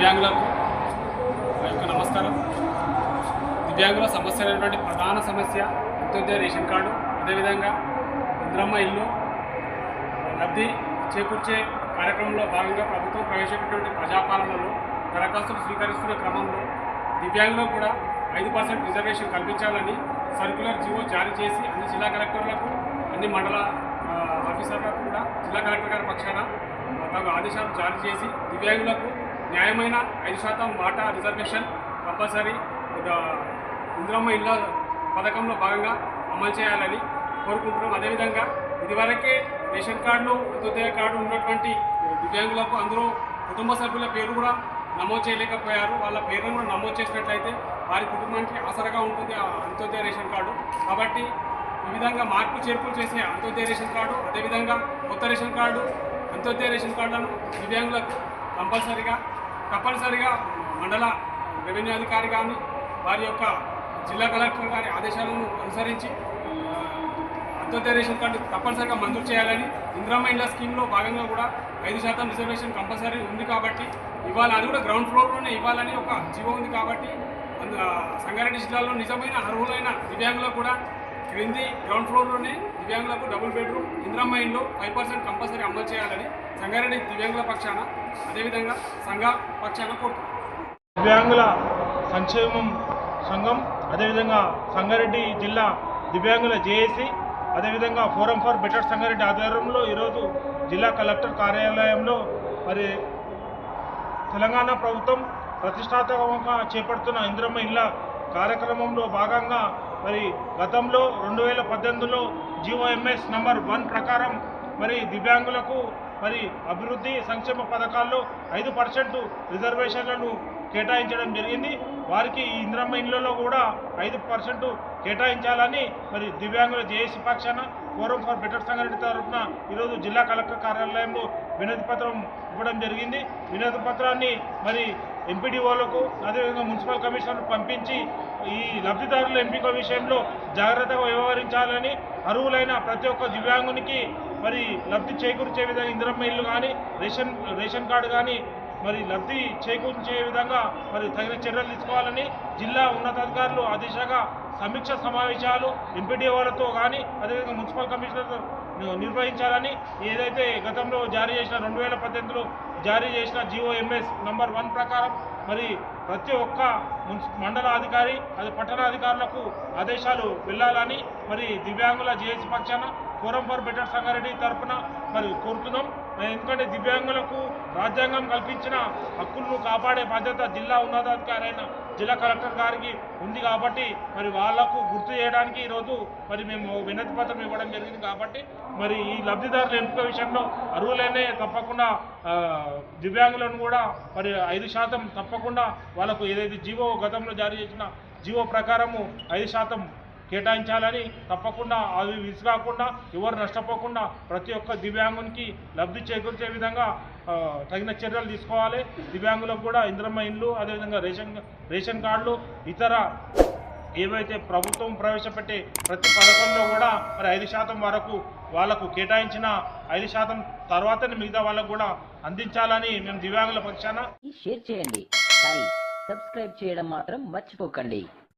దివ్యాంగులకు మా యొక్క నమస్కారం. దివ్యాంగుల సమస్యలైనటువంటి ప్రధాన సమస్య అంత్యోదయ రేషన్ కార్డు, అదేవిధంగా ఇంద్రమ్మ ఇల్లు లబ్ధి చేకూర్చే కార్యక్రమంలో భాగంగా ప్రభుత్వం ప్రవేశపెట్టినటువంటి ప్రజాపాలనలో దరఖాస్తులు స్వీకరిస్తున్న క్రమంలో దివ్యాంగులకు కూడా 5% రిజర్వేషన్ కల్పించాలని సర్క్యులర్ జీవో జారీ చేసి అన్ని జిల్లా కలెక్టర్లకు, అన్ని మండల ఆఫీసర్లకు కూడా జిల్లా కలెక్టర్ గారి పక్షాన తగు ఆదేశాలు జారీ చేసి దివ్యాంగులకు న్యాయమైన 5% వాటా రిజర్వేషన్ కంపల్సరీ ఇంద్రమ్మ ఇళ్ళ పథకంలో భాగంగా అమలు చేయాలని కోరుకుంటున్నాం. అదేవిధంగా ఇదివరకే రేషన్ కార్డులు, అంత్యోదయ కార్డు ఉన్నటువంటి దివ్యాంగులకు అందరూ కుటుంబ సభ్యుల పేరు కూడా నమోదు చేయలేకపోయారు. వాళ్ళ పేరును కూడా నమోదు చేసినట్లయితే వారి కుటుంబానికి ఆసరగా ఉంటుంది ఆ అంత్యోదయ రేషన్ కార్డు. కాబట్టి ఈ విధంగా మార్పు చేర్పులు చేసే అంత్యోదయ రేషన్ కార్డు, అదేవిధంగా కొత్త రేషన్ కార్డు, అంత్యోదయ రేషన్ కార్డులను దివ్యాంగులకు తప్పనిసరిగా మండల రెవెన్యూ అధికారి కానీ వారి యొక్క జిల్లా కలెక్టర్ గారి ఆదేశాలను అనుసరించి అంత్యోదయ రేషన్ కార్డు తప్పనిసరిగా మంజూరు చేయాలని, ఇంద్రమ్మ ఇండ్ల స్కీమ్లో భాగంగా కూడా 5% రిజర్వేషన్ కంపల్సరీ ఉంది కాబట్టి ఇవ్వాలి. అది కూడా గ్రౌండ్ ఫ్లోర్లోనే ఇవ్వాలని ఒక జీవో ఉంది కాబట్టి సంగారెడ్డి జిల్లాలో నిజమైన అర్హులైన దివ్యాంగులకు కూడా క్రింది గ్రౌండ్ ఫ్లోర్లోనే దివ్యాంగులకు డబుల్ బెడ్రూమ్ ఇంద్రమ్మ ఇండ్లు 5% కంపల్సరీ అమలు చేయాలని సంగారెడ్డి దివ్యాంగుల పక్షాన, అదేవిధంగా సంఘ పక్షాన కోరుతున్నాం. దివ్యాంగుల సంక్షేమం సంఘం, అదేవిధంగా సంగారెడ్డి జిల్లా దివ్యాంగుల జేఏసీ, అదేవిధంగా ఫోరం ఫర్ బెటర్ సంగారెడ్డి ఆధ్వర్యంలో ఈరోజు జిల్లా కలెక్టర్ కార్యాలయంలో మరి తెలంగాణ ప్రభుత్వం ప్రతిష్టాత్మకంగా చేపడుతున్న ఇంద్రమ్మ ఇళ్ళ కార్యక్రమంలో భాగంగా మరి గతంలో 2018లో GOMS నంబర్ 1 ప్రకారం మరి దివ్యాంగులకు మరి అభివృద్ధి సంక్షేమ పథకాల్లో 5% రిజర్వేషన్లను కేటాయించడం జరిగింది. వారికి ఈ ఇంద్రమ్మ ఇళ్లలో కూడా 5% కేటాయించాలని మరి దివ్యాంగుల జేఏసీ పక్షాన ఫోరం ఫర్ బెటర్ సంగారెడ్డి తరఫున ఈరోజు జిల్లా కలెక్టర్ కార్యాలయంలో వినతి పత్రం ఇవ్వడం జరిగింది. వినతి పత్రాన్ని మరి ఎంపీడీఓలకు, అదేవిధంగా మున్సిపల్ కమిషనర్ పంపించి ఈ లబ్ధిదారుల ఎంపిక విషయంలో జాగ్రత్తగా వ్యవహరించాలని, అర్హులైన ప్రతి ఒక్క దివ్యాంగునికి మరి లబ్ధి చేకూర్చే విధంగా ఇంద్రమ్మ ఇల్లు కానీ రేషన్ కార్డు కానీ మరి లబ్ధి చేకూర్చే విధంగా మరి తగిన చర్యలు తీసుకోవాలని జిల్లా ఉన్నతాధికారులు ఆ దిశగా సమీక్ష సమావేశాలు ఎంపీడీఓలతో కానీ అదేవిధంగా మున్సిపల్ కమిషనర్తో నిర్వహించాలని, ఏదైతే గతంలో జారీ చేసిన 2018లో జారీ చేసిన GOMS నంబర్ 1 ప్రకారం మరి ప్రతి ఒక్క మండలాధికారి అది పట్టణాధికారులకు ఆదేశాలు వెళ్ళాలని మరి దివ్యాంగుల జేఏసీ పక్షాన ఫోరం ఫర్ బెటర్ సంగారెడ్డి తరఫున మరి కోరుతున్నాం. ఎందుకంటే దివ్యాంగులకు రాజ్యాంగం కల్పించిన హక్కులను కాపాడే బాధ్యత జిల్లా ఉన్నతాధికారి అయిన జిల్లా కలెక్టర్ గారికి ఉంది కాబట్టి మరి వాళ్లకు గుర్తు చేయడానికి ఈరోజు మరి మేము వినతి పత్రం ఇవ్వడం జరిగింది. కాబట్టి మరి ఈ లబ్ధిదారుల ఎంపిక విషయంలో అర్హులైనే తప్పకుండా దివ్యాంగులను కూడా మరి 5% తప్పకుండా వాళ్ళకు ఏదైతే జీవో గతంలో జారీ చేసిన జీవో ప్రకారము 5% కేటాయించాలని, తప్పకుండా అవి విసుగాకుండా ఎవరు నష్టపోకుండా ప్రతి ఒక్క దివ్యాంగునికి లబ్ధి చేకూర్చే విధంగా తగిన చర్యలు తీసుకోవాలి. దివ్యాంగులకు కూడా ఇంద్రమ్మ ఇండ్లు, అదేవిధంగా రేషన్ కార్డులు, ఇతర ఏవైతే ప్రభుత్వం ప్రవేశపెట్టే ప్రతి పథకంలో కూడా మరి 5% వరకు వాళ్లకు కేటాయించిన 5% తర్వాతనే మిగతా వాళ్ళకు కూడా అందించాలని మేము దివ్యాంగుల పక్షాన షేర్ చేయండి, కానీ సబ్స్క్రైబ్ చేయడం మాత్రం మర్చిపోకండి.